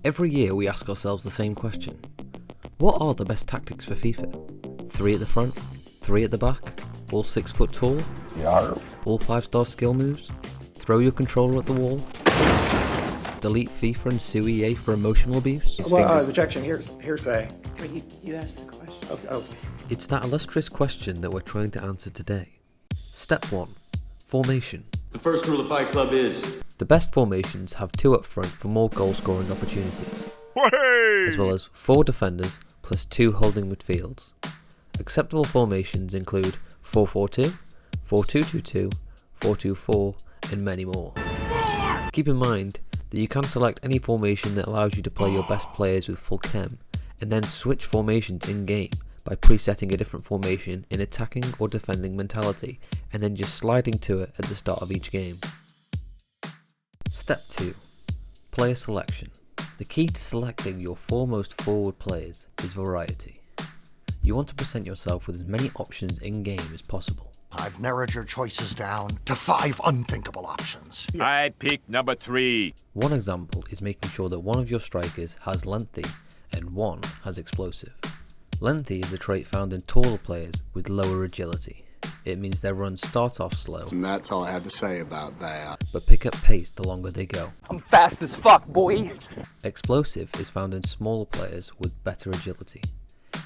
Every year we ask ourselves the same question. What are the best tactics for FIFA? 3 at the front, 3 at the back, all 6 foot tall, all 5-star skill moves, throw your controller at the wall, delete FIFA and sue EA for emotional abuse? Objection, hearsay. But you asked the question. Okay. It's that illustrious question that we're trying to answer today. Step 1. Formation. The first rule of Fight Club is... The best formations have 2 up front for more goal scoring opportunities, as well as 4 defenders plus 2 holding midfields. Acceptable formations include 4-4-2, 4-2-2-2, 4-2-4 and many more. Keep in mind that you can select any formation that allows you to play your best players with full chem, and then switch formations in game by presetting a different formation in attacking or defending mentality, and then just sliding to it at the start of each game. Step 2. Player selection. The key to selecting your 4 most forward players is variety. You want to present yourself with as many options in game as possible. I've narrowed your choices down to 5 unthinkable options. I pick number 3. One example is making sure that one of your strikers has lengthy and one has explosive. Lengthy is a trait found in taller players with lower agility. It means their runs start off slow, And that's all I have to say about that. but pick up pace the longer they go. I'm fast as fuck, boy. Explosive is found in smaller players with better agility.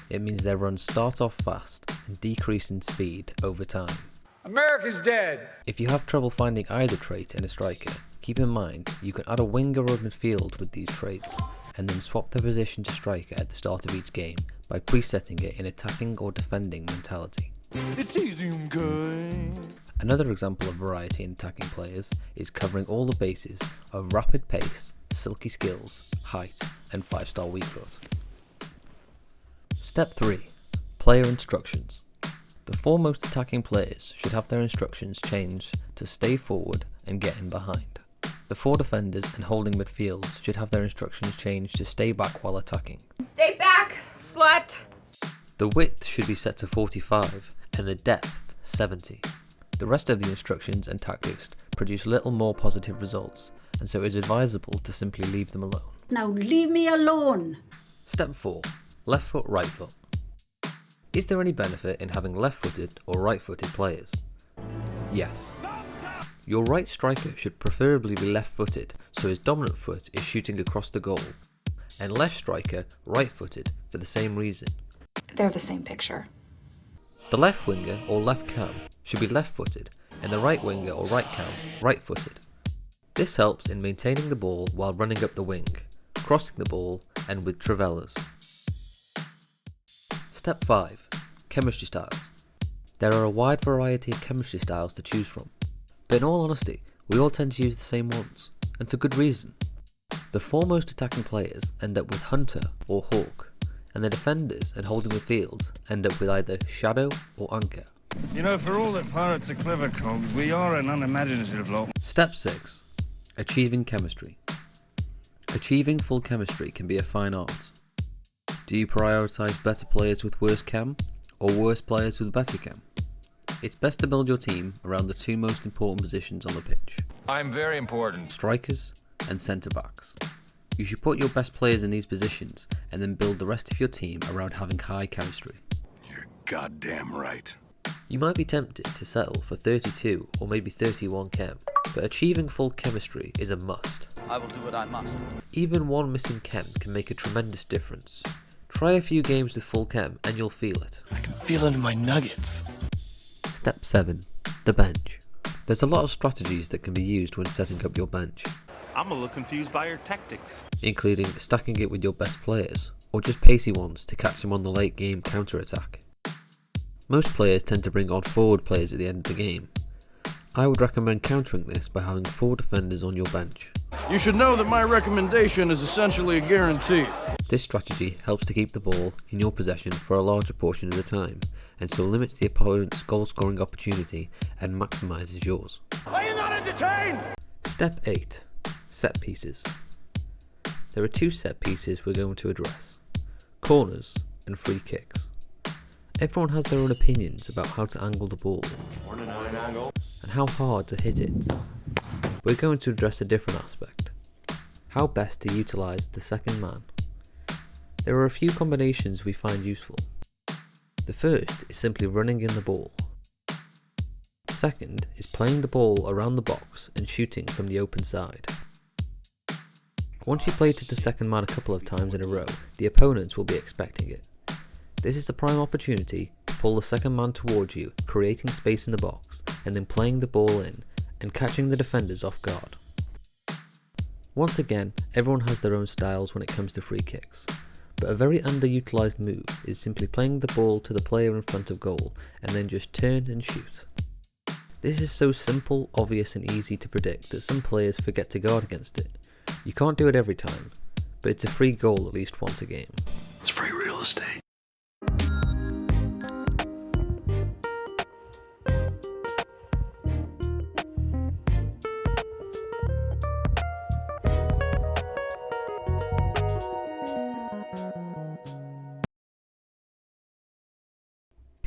It means their runs start off fast and decrease in speed over time. America's dead. If you have trouble finding either trait in a striker, keep in mind you can add a winger or midfield with these traits, and then swap their position to striker at the start of each game by presetting it in attacking or defending mentality. It's easy and good. Another example of variety in attacking players is covering all the bases of rapid pace, silky skills, height, and 5-star weak foot. Step 3. Player instructions. The 4 most attacking players should have their instructions changed to stay forward and get in behind. The 4 defenders and holding midfields should have their instructions changed to stay back while attacking. Stay back, slut! The width should be set to 45 and the depth 70. The rest of the instructions and tactics produce little more positive results, and so it is advisable to simply leave them alone. Now leave me alone! Step 4. Left foot, right foot. Is there any benefit in having left-footed or right-footed players? Yes. Your right striker should preferably be left-footed so his dominant foot is shooting across the goal, and left striker right-footed for the same reason. They're the same picture. The left winger or left cam should be left-footed and the right winger or right cam right-footed. This helps in maintaining the ball while running up the wing, crossing the ball and with travellas. Step 5. Chemistry styles. There are a wide variety of chemistry styles to choose from, but in all honesty, we all tend to use the same ones, and for good reason. The 4 most attacking players end up with Hunter or Hawk, and the defenders and holding midfields end up with either Shadow or Anchor. You know, for all that pirates are clever cogs, we are an unimaginative lot. Step 6. Achieving chemistry. Achieving full chemistry can be a fine art. Do you prioritise better players with worse chem, or worse players with better chem? It's best to build your team around the 2 most important positions on the pitch. I'm very important. Strikers and centre backs. You should put your best players in these positions and then build the rest of your team around having high chemistry. You're goddamn right. You might be tempted to settle for 32 or maybe 31 chem, but achieving full chemistry is a must. I will do what I must. Even 1 missing chem can make a tremendous difference. Try a few games with full chem and you'll feel it. I can feel it in my nuggets. Step 7. The bench. There's a lot of strategies that can be used when setting up your bench, I'm a little confused by your tactics. including stacking it with your best players, or just pacey ones to catch them on the late game counter-attack. Most players tend to bring on forward players at the end of the game. I would recommend countering this by having 4 defenders on your bench. You should know that my recommendation is essentially a guarantee. This strategy helps to keep the ball in your possession for a larger portion of the time, and so limits the opponent's goal scoring opportunity and maximises yours. Are you not entertained? Step 8. Set pieces. There are 2 set pieces we're going to address: corners and free kicks. Everyone has their own opinions about how to angle the ball and how hard to hit it. We're going to address a different aspect: How best to utilise the second man. There are a few combinations we find useful. The first is simply running in the ball. Second is playing the ball around the box and shooting from the open side. Once you play to the second man a couple of times in a row, the opponents will be expecting it. This is a prime opportunity to pull the second man towards you, creating space in the box, and then playing the ball in and catching the defenders off guard. Once again, everyone has their own styles when it comes to free kicks, but a very underutilised move is simply playing the ball to the player in front of goal and then just turn and shoot. This is so simple, obvious and easy to predict that some players forget to guard against it. You can't do it every time, but it's a free goal at least once a game. It's free real estate.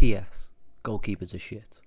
PS. Goalkeepers are shit.